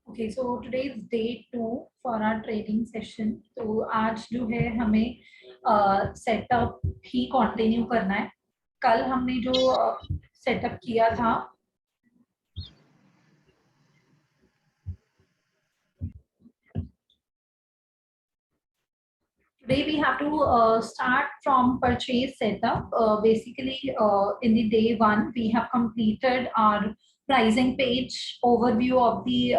Okay, so today is day 2 for our training session. तो आज जो है हमें सेटअप ही कंटिन्यू करना है. कल हमने जो सेटअप किया था today we have to start from purchase setup. Basically, in the day 1 we have completed our pricing page, overview of the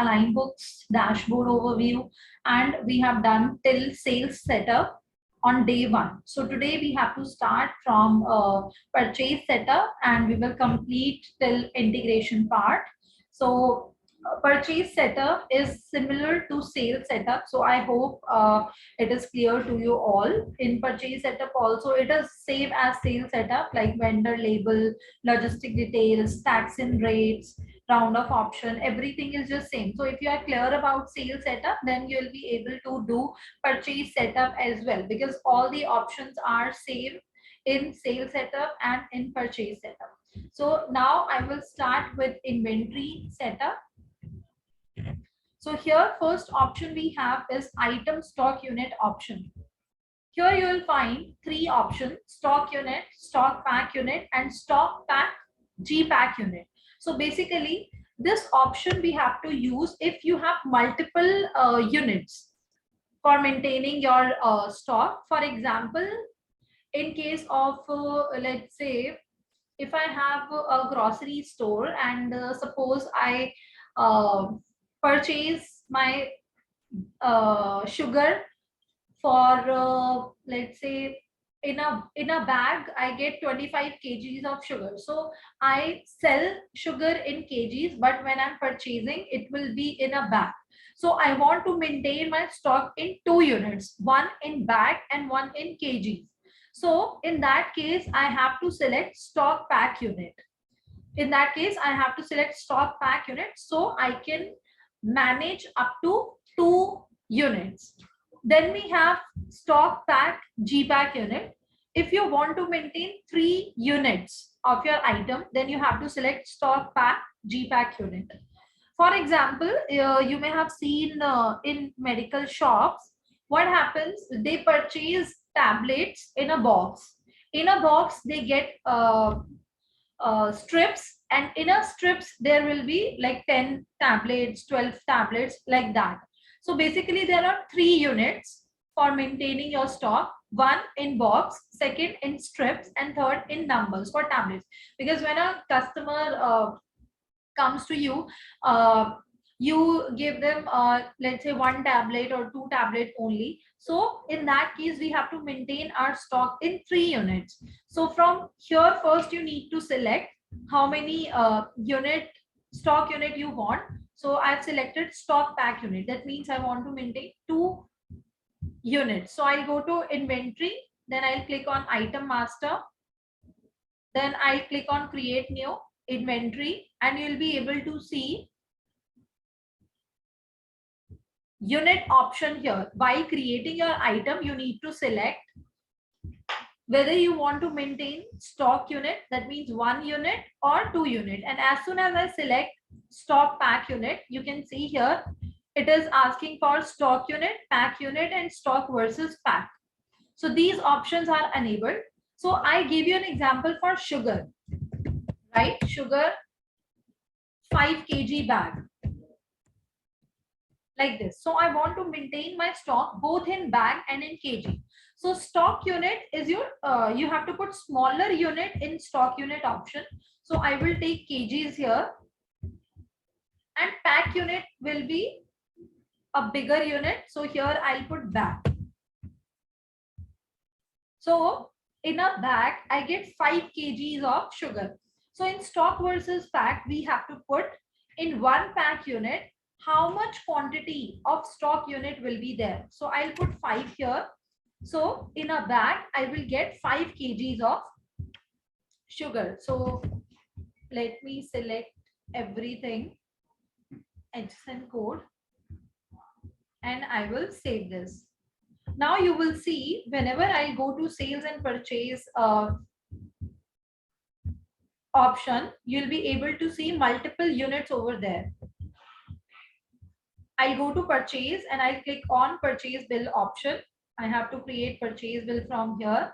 Alignbooks, dashboard overview, and we have done till sales setup on day 1. So today we have to start from purchase setup and we will complete till integration part. So purchase setup is similar to sales setup. So I hope it is clear to you all. In purchase setup also it is same as sales setup, like vendor label, logistic details, tax and rates, round of option, everything is just same. So if you are clear about sales setup, then you will be able to do purchase setup as well, because all the options are same in sales setup and in purchase setup. So now I will start with inventory setup. So here first option we have is item stock unit option. Here you will find 3 options: stock unit, stock pack unit, and stock pack G-pack unit. So basically this option we have to use if you have multiple units for maintaining your stock. For example, in case of let's say if I have a grocery store and suppose I purchase my sugar for let's say in a bag I get 25 kgs of sugar. So I sell sugar in kgs, but when I'm purchasing it will be in a bag. So I want to maintain my stock in 2 units, one in bag and one in kgs. So in that case I have to select stock pack unit. In that case I have to select stock pack unit, so I can manage up to 2 units. Then we have stock pack G-pack unit. If you want to maintain 3 units of your item, then you have to select stock pack G-pack unit. For example, you may have seen in medical shops, what happens, they purchase tablets in a box. In a box they get strips, and in a strips there will be like 10 tablets, 12 tablets, like that. So basically there are 3 units for maintaining your stock: one in box, second in strips, and third in numbers for tablets. Because when a customer comes to you, you give them let's say 1 tablet or 2 tablet only. So in that case we have to maintain our stock in 3 units. So from here first you need to select how many stock unit you want. So I've selected stock pack unit. That means I want to maintain 2 units. So I'll go to inventory, then I'll click on item master, then I'll click on create new inventory, and you'll be able to see unit option here. While creating your item you need to select whether you want to maintain stock unit, that means 1 unit or 2 unit. And as soon as I select stock pack unit, you can see here it is asking for stock unit, pack unit, and stock versus pack. So these options are enabled. So I give you an example for sugar, right? Sugar 5 kg bag, like this. So I want to maintain my stock both in bag and in kg. So stock unit is your you have to put smaller unit in stock unit option. So I will take kgs here, and pack unit will be a bigger unit. So here I'll put bag. So in a bag I get 5 kgs of sugar. So in stock versus pack we have to put in 1 pack unit how much quantity of stock unit will be there. So I'll put 5 here. So in a bag I will get 5 kgs of sugar. So let me select everything, HSN code, and I will save this. Now you will see whenever I go to sales and purchase option, you'll be able to see multiple units over there. I'll go to purchase and I'll click on purchase bill option. I have to create purchase bill from here.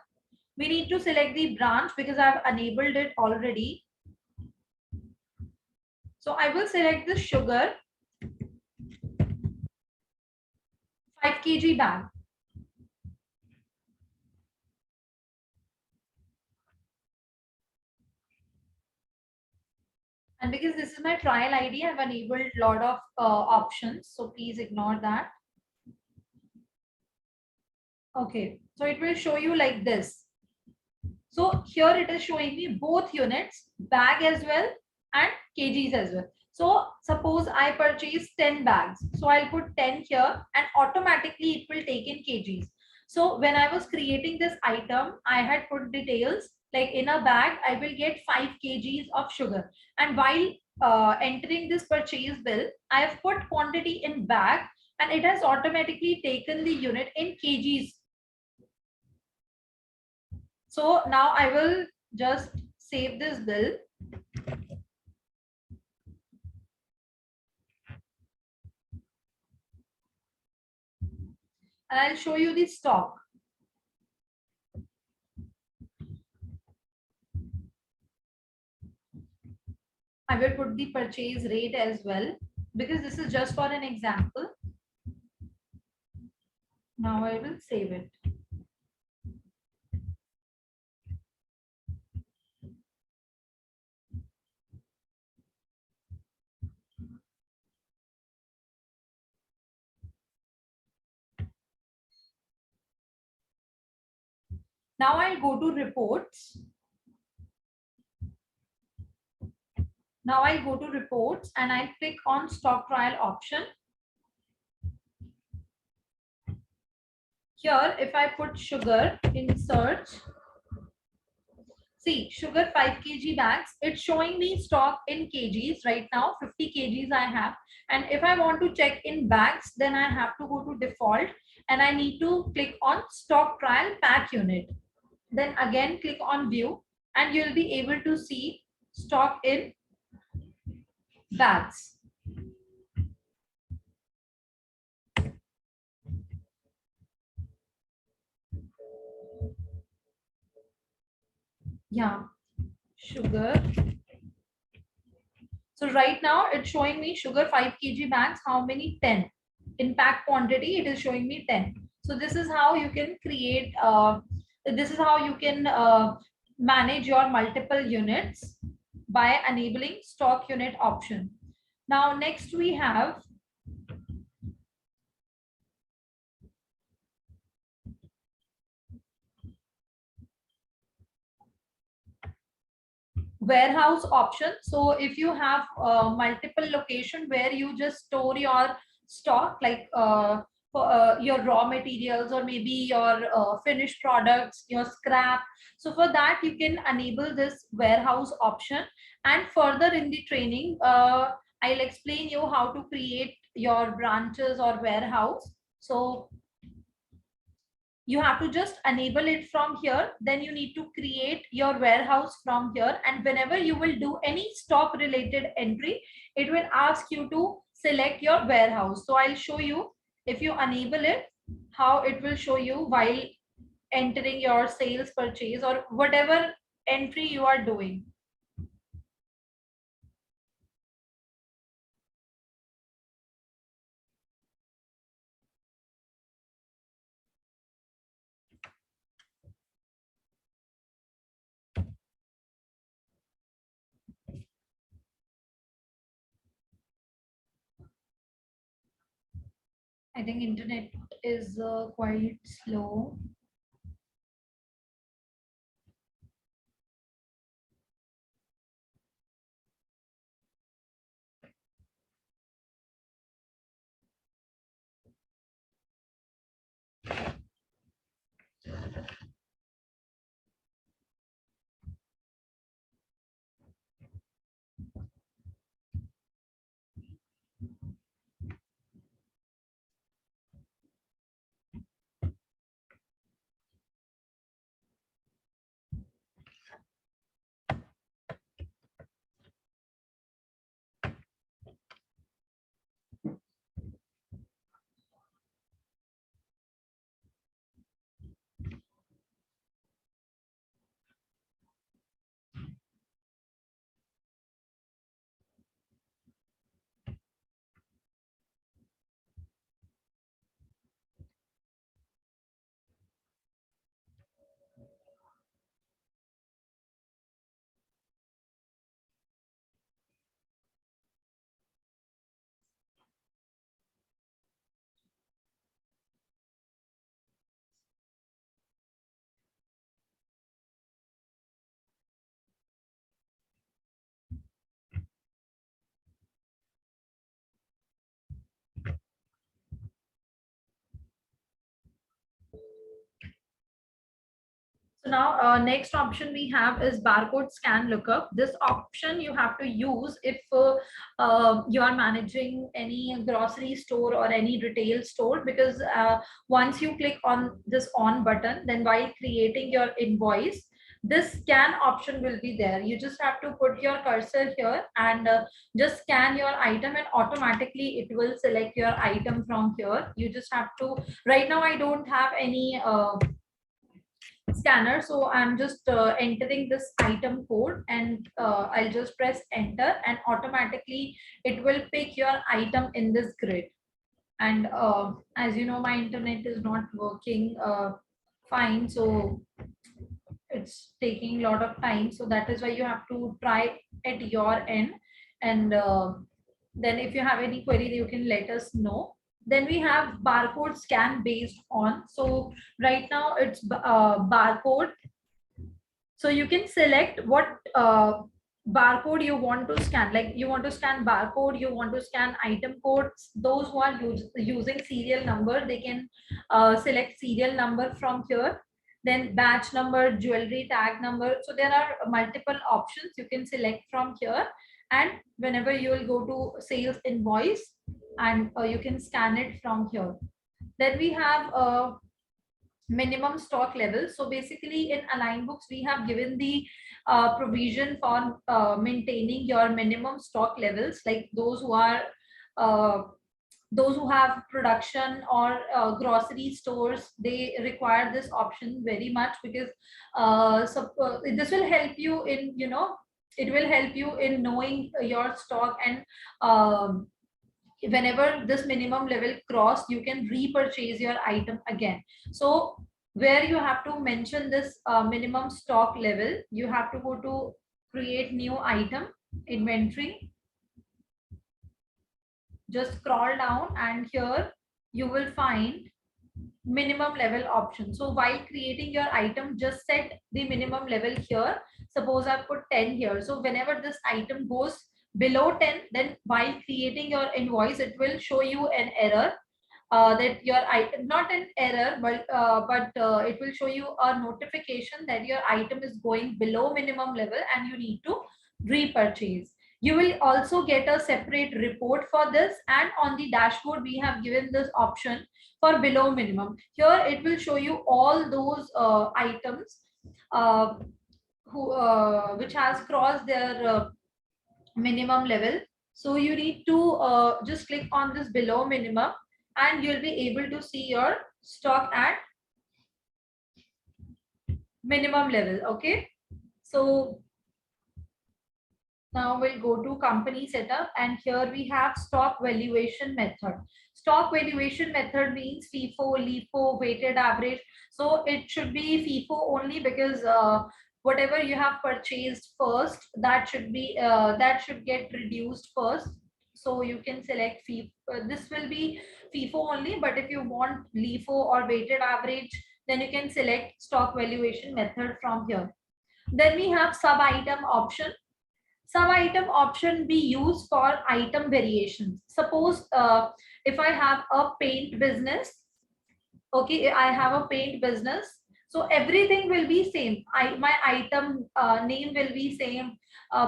We need to select the branch because I've enabled it already. So I will select the sugar 5 kg bag. And because this is my trial ID, I've enabled a lot of options. So please ignore that. Okay, so it will show you like this. So here it is showing me both units, bag as well and kgs as well. So suppose I purchase 10 bags. So I'll put 10 here and automatically it will take in kgs. So when I was creating this item, I had put details like in a bag, I will get 5 kgs of sugar. And while entering this purchase bill, I have put quantity in bag and it has automatically taken the unit in kgs. So now I will just save this bill. And I'll show you the stock. I will put the purchase rate as well because this is just for an example. Now I will save it. Now I'll go to reports. Now I'll go to reports and I'll click on stock trial option. Here, if I put sugar in search, see sugar 5 kg bags, it's showing me stock in kgs right now, 50 kgs I have. And if I want to check in bags, then I have to go to default and I need to click on stock trial pack unit. Then again click on view and you'll be able to see stock in bags. Yeah, sugar. So right now it's showing me sugar 5 kg bags, how many? 10. In pack quantity, it is showing me 10. So this is how you can create, this is how you can manage your multiple units by enabling stock unit option. Now next we have warehouse option. So if you have multiple location where you just store your stock, like your raw materials or maybe your finished products, your scrap, so for that you can enable this warehouse option. And further in the training, I'll explain you how to create your branches or warehouse. So you have to just enable it from here, then you need to create your warehouse from here, and whenever you will do any stock related entry, it will ask you to select your warehouse. So I'll show you, if you enable it, how it will show you while entering your sales, purchase, or whatever entry you are doing. I think internet is quite slow. So now next option we have is barcode scan lookup. This option you have to use if you are managing any grocery store or any retail store, because once you click on this on button, then while creating your invoice, this scan option will be there. You just have to put your cursor here and just scan your item, and automatically it will select your item from here. You just have to, right now I don't have any scanner, so I'm just entering this item code, and I'll just press enter, and automatically it will pick your item in this grid. And as you know, my internet is not working fine, so it's taking a lot of time, so that is why you have to try at your end. And then if you have any query, you can let us know. Then we have barcode scan based on. So right now it's barcode. So you can select what barcode you want to scan. Like you want to scan barcode, you want to scan item codes. Those who are using serial number, they can select serial number from here. Then batch number, jewelry tag number. So there are multiple options you can select from here. And whenever you will go to sales invoice, and you can scan it from here. Then we have minimum stock level. So basically in Alignbooks, we have given the provision for maintaining your minimum stock levels, like uh, those who have production or grocery stores, they require this option very much, because this will help you in, you know, it will help you in knowing your stock, and whenever this minimum level crossed, you can repurchase your item again. So where you have to mention this minimum stock level, you have to go to create new item, inventory, just scroll down, and here you will find minimum level option. So while creating your item, just set the minimum level here. Suppose I put 10 here. So whenever this item goes below 10, then while creating your invoice, it will show you an error, that your item, not an error, but it will show you a notification that your item is going below minimum level and you need to repurchase. You will also get a separate report for this, and on the dashboard we have given this option for below minimum. Here it will show you all those items uh, which has crossed their minimum level. So you need to just click on this below minimum, and you'll be able to see your stock at minimum level. Okay, so now we'll go to company setup, and here we have stock valuation method. Stock valuation method means FIFO, LIFO, weighted average. So it should be FIFO only, because whatever you have purchased first, that should be that should get reduced first. So you can select FIFO. This will be FIFO only, but if you want LIFO or weighted average, then you can select stock valuation method from here. Then we have sub item option. Sub item option be used for item variations. Suppose if I have a paint business, okay, I have a paint business, so everything will be same. My item name will be same,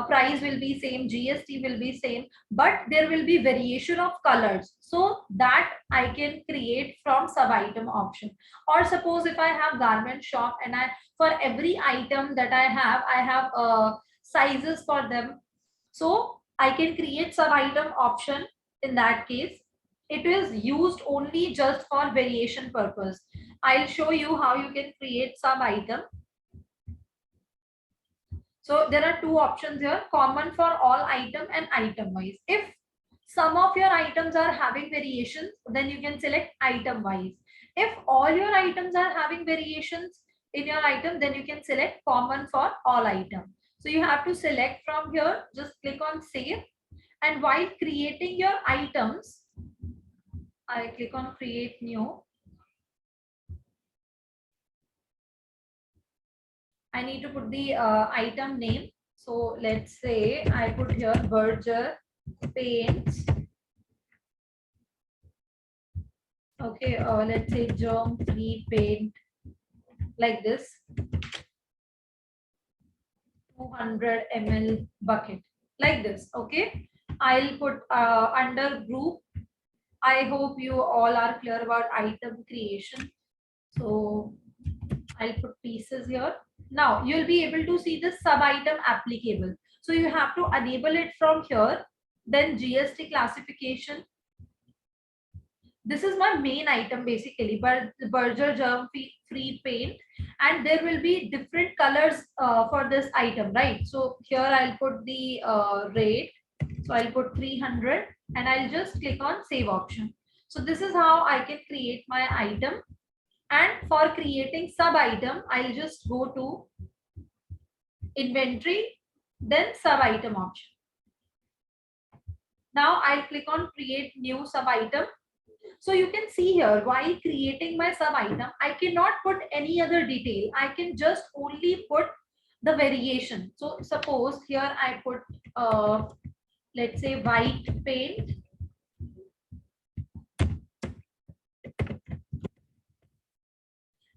price will be same, GST will be same, but there will be variation of colors. So that I can create from sub item option. Or suppose if I have garment shop, and I, for every item that I have sizes for them, so I can create sub item option. In that case, it is used only just for variation purpose. I'll show you how you can create sub item. So there are two options here: common for all item and item wise. If some of your items are having variations, then you can select item wise. If all your items are having variations in your item, then you can select common for all item. So you have to select from here, just click on save, and while creating your items, I click on create new. I need to put the item name. So let's say I put here Berger paints. Okay, let's say germ free paint, like this. 200 ml bucket, like this. Okay, I'll put under group. I hope you all are clear about item creation. So I'll put pieces here. Now you'll be able to see the sub item applicable. So you have to enable it from here. Then GST classification. This is my main item basically, but Berger germ free paint, and there will be different colors for this item, right? So here I'll put the rate. So I'll put 300 and I'll just click on save option. So this is how I can create my item. And for creating sub item, I'll just go to inventory, then sub item option. Now I'll click on create new sub item. So you can see here, while creating my sub item, I cannot put any other detail. I can just only put the variation. So suppose here I put, let's say white paint.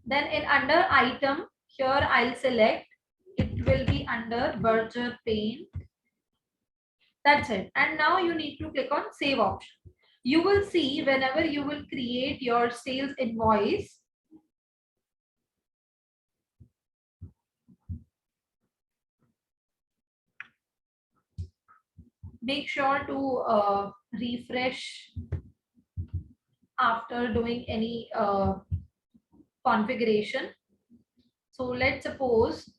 Then in under item, here I'll select, it will be under Berger paint. That's it. And now you need to click on save option. You will see whenever you will create your sales invoice, make sure to refresh after doing any configuration. So let's suppose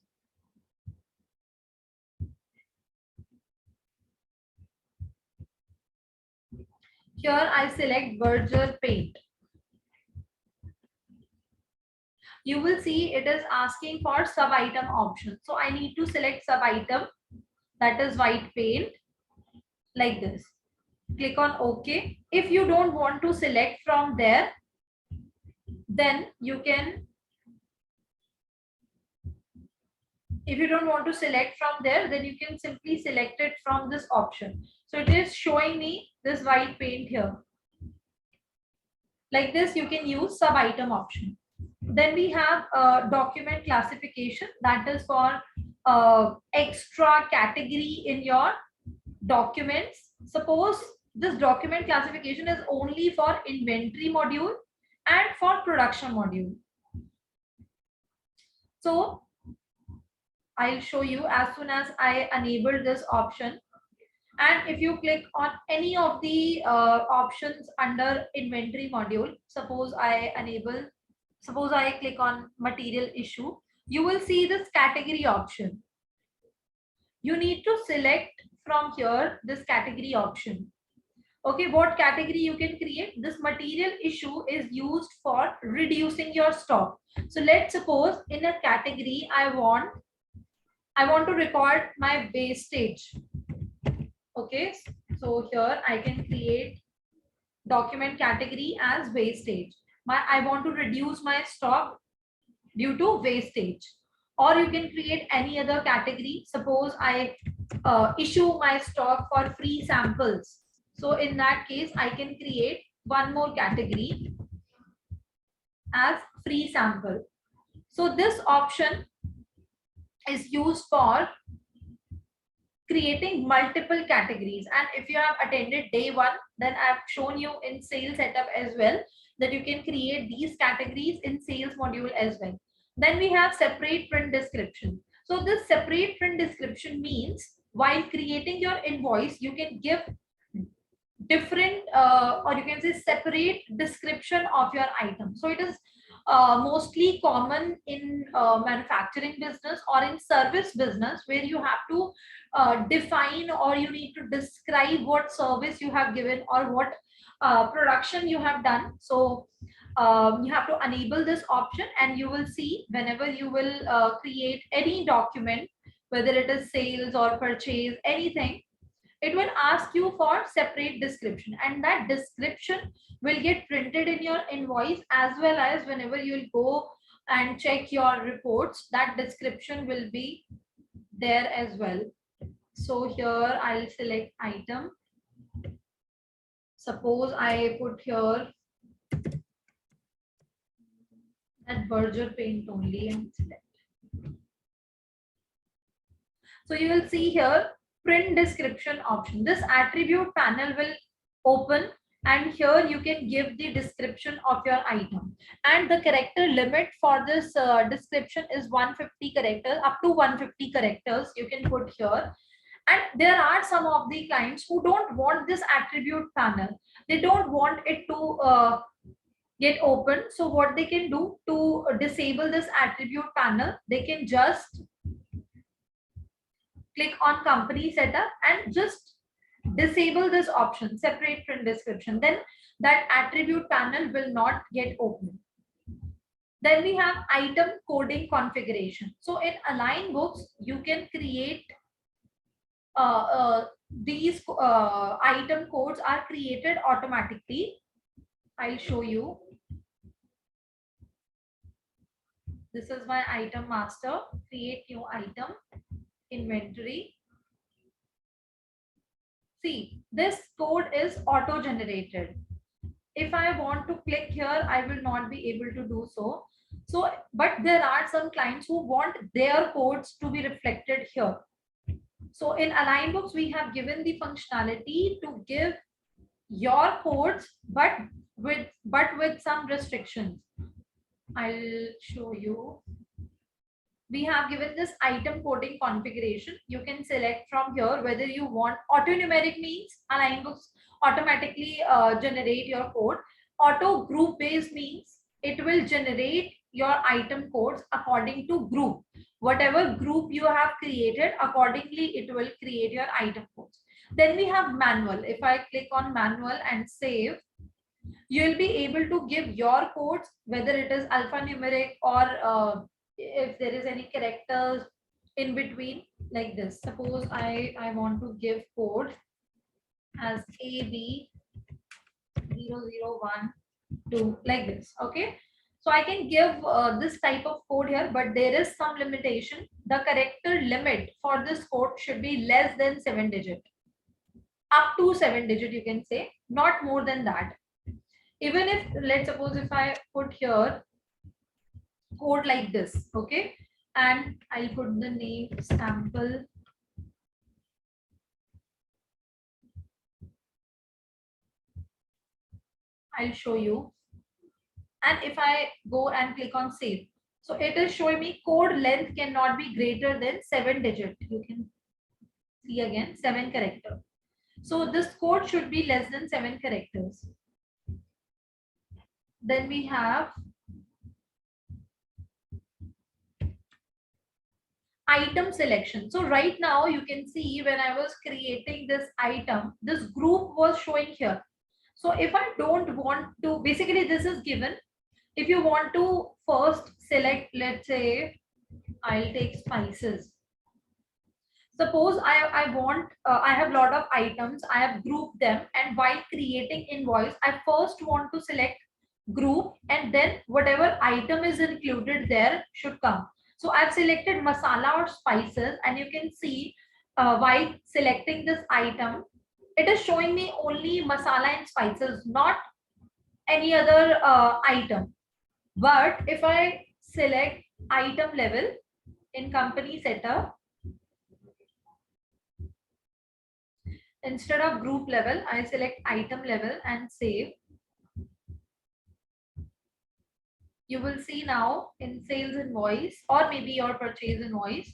here I select Berger paint. You will see it is asking for sub item option. So I need to select sub item, that is white paint, like this. Click on OK. If you don't want to select from there, then you can, if you don't want to select from there, then you can simply select it from this option. So it is showing me this white paint here. Like this, you can use sub item option. Then we have document classification, that is for extra category in your documents. Suppose this document classification is only for inventory module and for production module. So I'll show you as soon as I enable this option. And if you click on any of the options under inventory module, suppose I click on material issue, you will see this category option. You need to select from here this category option. Okay, what category you can create? This material issue is used for reducing your stock. So let's suppose in a category I want to record my wastage. Okay, so here I can create document category as wastage. I want to reduce my stock due to wastage. Or you can create any other category. Suppose I issue my stock for free samples. So in that case, I can create one more category as free sample. So this option is used for creating multiple categories. And if you have attended day one, then I've shown you in sales setup as well that you can create these categories in sales module as well. Then we have separate print description. So this separate print description means while creating your invoice, you can give different or you can say separate description of your item. So it is mostly common in manufacturing business or in service business, where you have to define or you need to describe what service you have given or what production you have done. So you have to enable this option, and you will see whenever you will create any document, whether it is sales or purchase, anything, it will ask you for separate description, and that description will get printed in your invoice, as well as whenever you'll go and check your reports, that description will be there as well. So here I'll select item. Suppose I put here that Berger paint only and select. So you will see here print description option. This attribute panel will open, and here you can give the description of your item, and the character limit for this description is 150 characters. Up to 150 characters you can put here. And there are some of the clients who don't want this attribute panel. They don't want it to get open. So what they can do to disable this attribute panel, they can just click on company setup and just disable this option, separate print description. Then that attribute panel will not get open. Then we have item coding configuration. So in Alignbooks, you can create these item codes are created automatically. I'll show you. This is my item master. Create new item, inventory. See, this code is auto generated. If I want to click here, I will not be able to do so. So, but there are some clients who want their codes to be reflected here. So in Alignbooks, we have given the functionality to give your codes, but with some restrictions. I'll show you. We have given this item coding configuration. You can select from here whether you want auto-numeric, means Alignbooks automatically generate your code. Auto group based means it will generate your item codes according to group. Whatever group you have created, accordingly it will create your item codes. Then we have manual. If I click on manual and save, you will be able to give your codes, whether it is alphanumeric or if there is any characters in between, like this. Suppose I want to give code as AB0012, like this. Okay, so I can give this type of code here, but there is some limitation. The character limit for this code should be less than 7 digit, up to 7 digit you can say, not more than that. Even if, let's suppose if I put here code like this, okay, and I'll put the name sample. I'll show you. And if I go and click on save, so it is showing me code length cannot be greater than 7 digit. You can see again 7 character. So this code should be less than 7 characters. Then we have item selection. So right now you can see when I was creating this item, this group was showing here. So if I don't want to, basically this is given. If you want to first select, let's say I'll take spices. Suppose I have a lot of items, I have grouped them, and while creating invoice, I first want to select group, and then whatever item is included there should come. So I've selected masala or spices, and you can see while selecting this item, it is showing me only masala and spices, not any other item. But if I select item level in company setup, instead of group level, I select item level and save. You will see now in sales invoice or maybe your purchase invoice,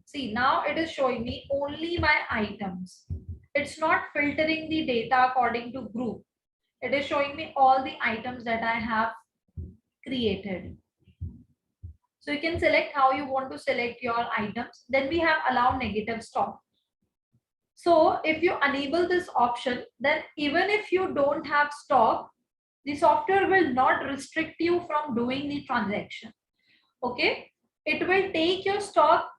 see now it is showing me only my items. It's not filtering the data according to group. It is showing me all the items that I have created. So you can select how you want to select your items. Then we have allow negative stock. So if you enable this option, then even if you don't have stock, the software will not restrict you from doing the transaction. Okay, it will take your stock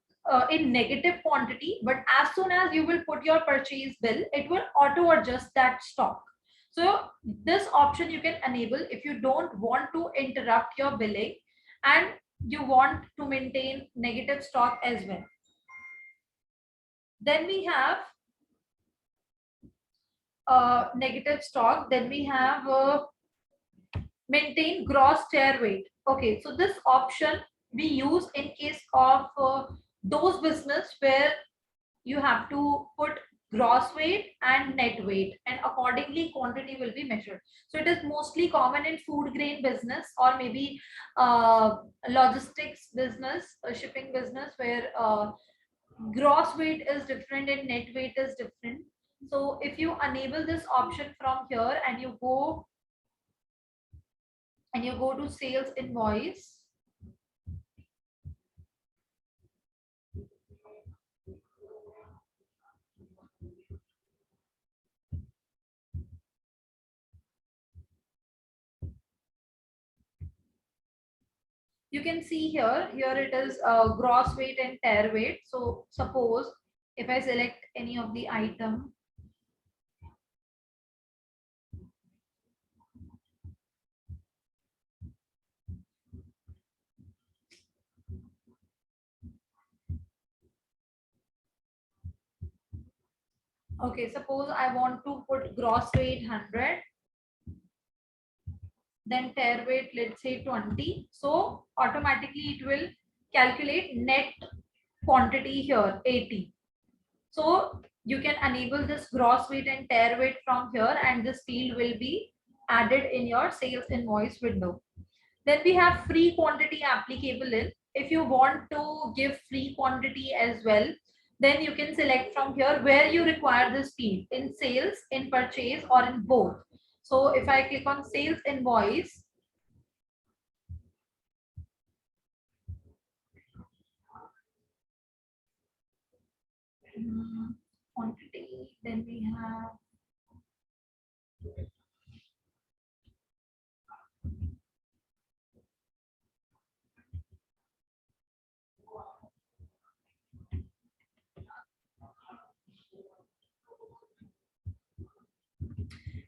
in negative quantity, but as soon as you will put your purchase bill, it will auto adjust that stock. So this option you can enable if you don't want to interrupt your billing and you want to maintain negative stock as well. Then we have negative stock. Then we have maintain gross tear weight. Okay, so this option we use in case of those business where you have to put gross weight and net weight, and accordingly quantity will be measured. So it is mostly common in food grain business, or maybe logistics business, shipping business, where gross weight is different and net weight is different. So if you enable this option from here and you go to sales invoice, you can see here it is gross weight and tear weight. So suppose if I select any of the item, okay, suppose I want to put gross weight 100, then tear weight let's say 20, so automatically it will calculate net quantity here 80. So you can enable this gross weight and tear weight from here, and this field will be added in your sales invoice window. Then we have free quantity applicable in. If you want to give free quantity as well, then you can select from here where you require this field, in sales, in purchase, or in both. So if I click on sales invoice, quantity, then we have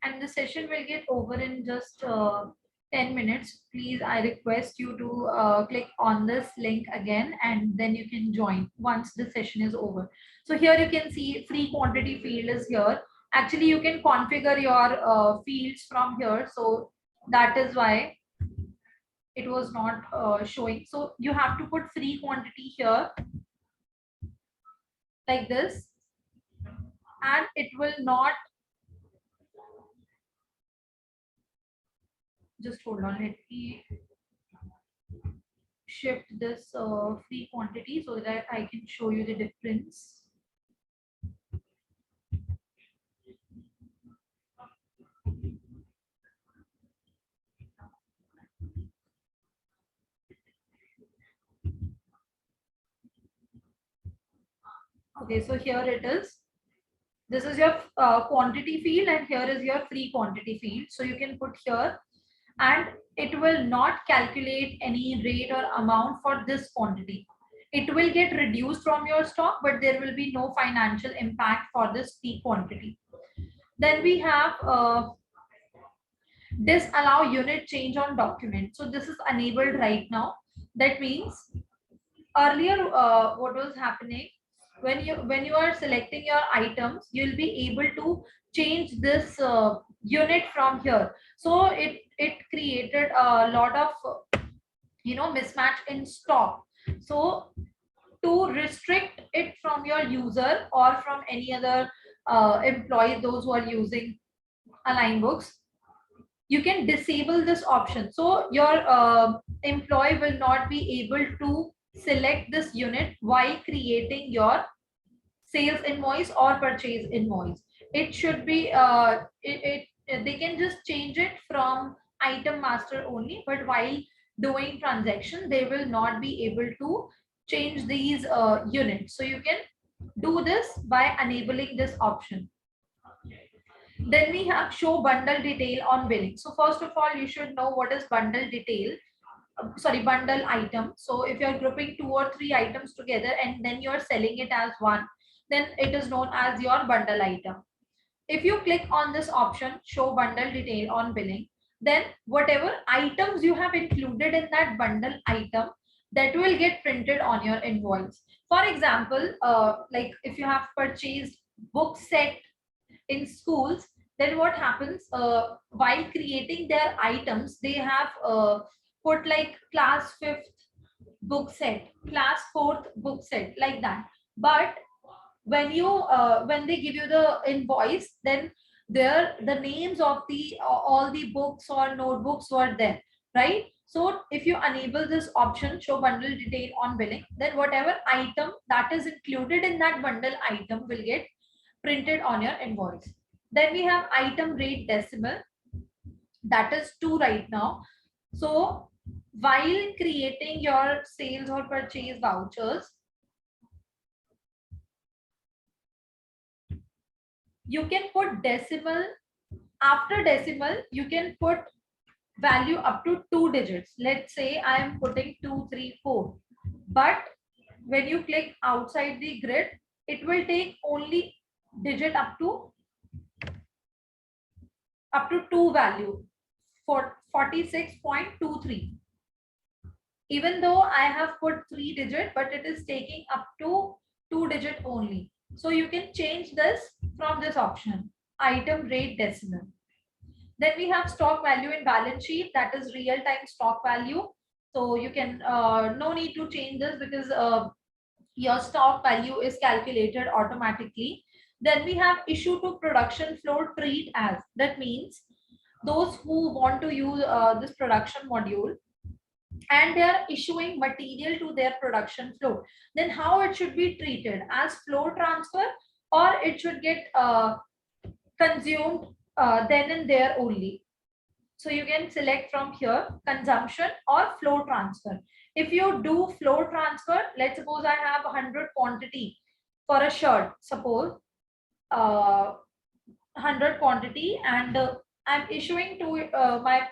and the session will get over in just 10 minutes. Please, I request you to click on this link again, and then you can join once the session is over. So here you can see free quantity field is here. Actually, you can configure your fields from here. So that is why it was not showing. So you have to put free quantity here like this, and it will not, just hold on, let me shift this free quantity so that I can show you the difference. Okay, so here it is. This is your quantity field, and here is your free quantity field. So you can put here, and it will not calculate any rate or amount for this quantity. It will get reduced from your stock, but there will be no financial impact for this free quantity. Then we have disallow unit change on document. So this is enabled right now. That means earlier what was happening, when you are selecting your items, you'll be able to change this unit from here. So it created a lot of mismatch in stock. So to restrict it from your user or from any other employee, those who are using Alignbooks, you can disable this option. So your employee will not be able to select this unit while creating your sales invoice or purchase invoice. It should be they can just change it from item master only, but while doing transaction they will not be able to change these units. So you can do this by enabling this option. Then we have show bundle detail on billing. So first of all, you should know what is bundle detail. Sorry, bundle item. So if you're grouping 2 or 3 items together and then you're selling it as one, then it is known as your bundle item. If you click on this option, show bundle detail on billing, then whatever items you have included in that bundle item, that will get printed on your invoice. For example, like if you have purchased book set in schools, Then what happens, while creating their items, they have put like class 5th book set, class 4th book set, like that. But when they give you the invoice, then there the names of the all the books or notebooks were there, right? So if you enable this option, show bundle detail on billing, then whatever item that is included in that bundle item will get printed on your invoice. Then we have item rate decimal, that is 2 right now. So while creating your sales or purchase vouchers, you can put decimal. After decimal, you can put value up to 2 digits. Let's say I am putting 234, but when you click outside the grid, it will take only digit up to 2 value for 46.23. Even though I have put 3 digit, but it is taking up to 2 digit only. So you can change this from this option, item rate decimal. Then we have stock value in balance sheet, that is real time stock value. So you can no need to change this because your stock value is calculated automatically. Then we have issue to production flow treat as, that means those who want to use this production module and they are issuing material to their production flow, then how it should be treated, as flow transfer, or it should get consumed then and there only. So you can select from here consumption or flow transfer. If you do flow transfer, let's suppose I have 100 quantity for a shirt, suppose 100 quantity, and I'm issuing to my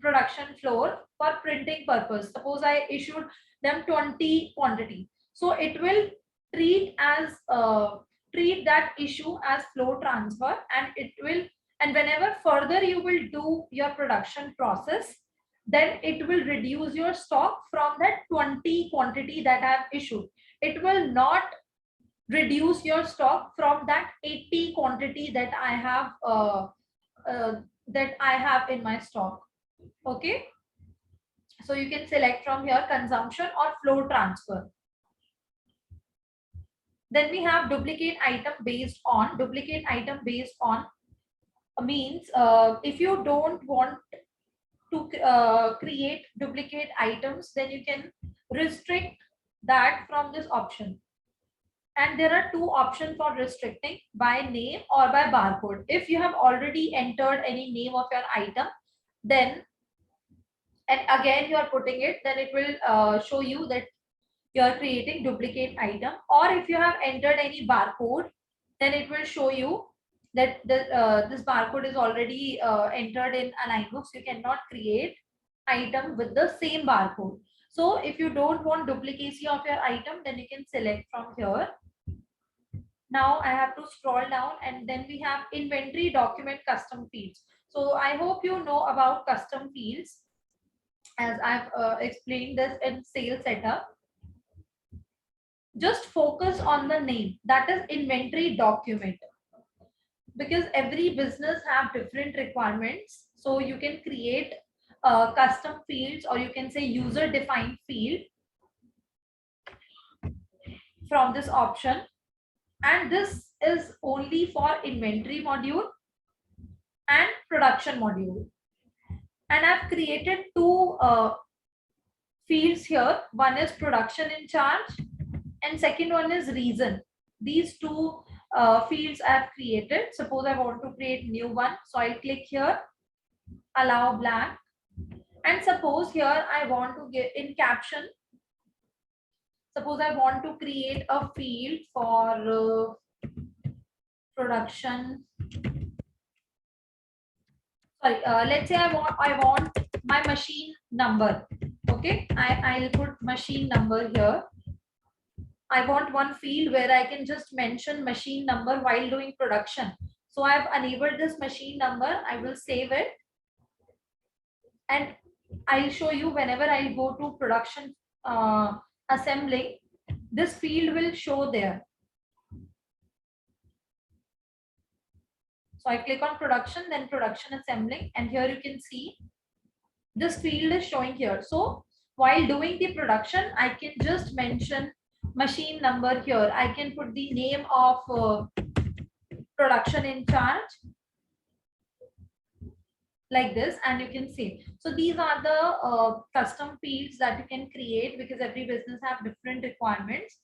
production floor for printing purpose. Suppose I issued them 20 quantity. So it will treat as treat that issue as flow transfer, and it will, and whenever further you will do your production process, then it will reduce your stock from that 20 quantity that I have issued. It will not reduce your stock from that 80 quantity that I have in my stock. Okay, so you can select from here consumption or flow transfer. Then we have duplicate item based on. Duplicate item based on means if you don't want to create duplicate items, then you can restrict that from this option. And there are two options for restricting, by name or by barcode. If you have already entered any name of your item, then, and again you are putting it, then it will show you that you are creating duplicate item. Or if you have entered any barcode, then it will show you that this barcode is already entered in Alignbooks. You cannot create item with the same barcode. So if you don't want duplicacy of your item, then you can select from here. Now I have to scroll down, and then we have inventory document custom fields. So I hope you know about custom fields, as I've explained this in sales setup. Just focus on the name, that is inventory document, because every business have different requirements. So you can create custom fields, or you can say user defined field from this option. And this is only for inventory module and production module. And I've created two fields here. One is production in charge, and second one is reason. These two fields I've created. Suppose I want to create new one, so I'll click here, allow blank, and suppose here I want to get in caption. Suppose I want to create a field for production. Sorry, let's say I want my machine number. Okay, I'll put machine number here. I want one field where I can just mention machine number while doing production. So I've enabled this machine number. I will save it, and I'll show you whenever I go to production assembling, this field will show there. So I click on production, then production assembling, and here you can see this field is showing here. So while doing the production, I can just mention machine number here. I can put the name of production in charge like this, and you can see. So these are the custom fields that you can create, because every business have different requirements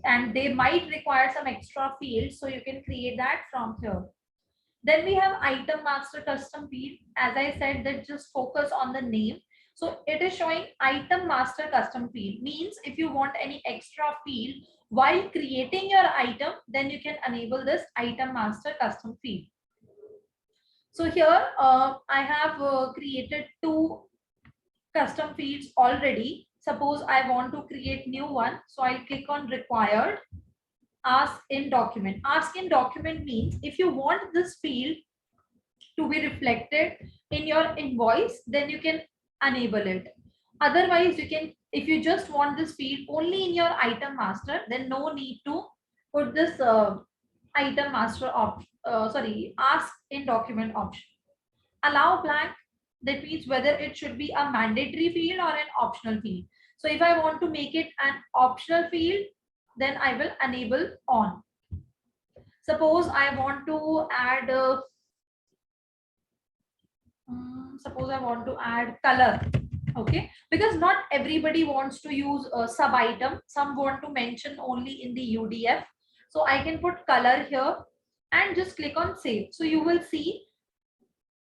and they might require some extra fields. So you can create that from here. Then we have item master custom field. As I said, that just focus on the name. So it is showing item master custom field, means if you want any extra field while creating your item, then you can enable this item master custom field. So here I have created two custom fields already. Suppose I want to create new one. So I'll click on required, ask in document. Ask in document means if you want this field to be reflected in your invoice, then you can enable it. Otherwise, you can, if you just want this field only in your item master, then no need to put this item master option, ask in document option. Allow blank, that means whether it should be a mandatory field or an optional field. So if I want to make it an optional field, then I will enable on. Suppose I want to add color. Okay, because not everybody wants to use a sub item. Some want to mention only in the UDF. So I can put color here and just click on save. So you will see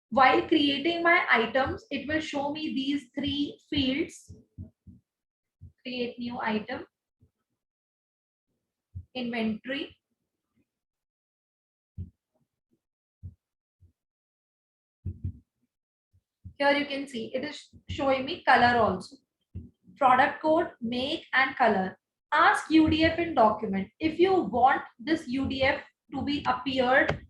while creating my items, it will show me these three fields. Create new item, inventory, here you can see it is showing me color also. Product code, make and color. Ask UDF in document. If you want this UDF to be appeared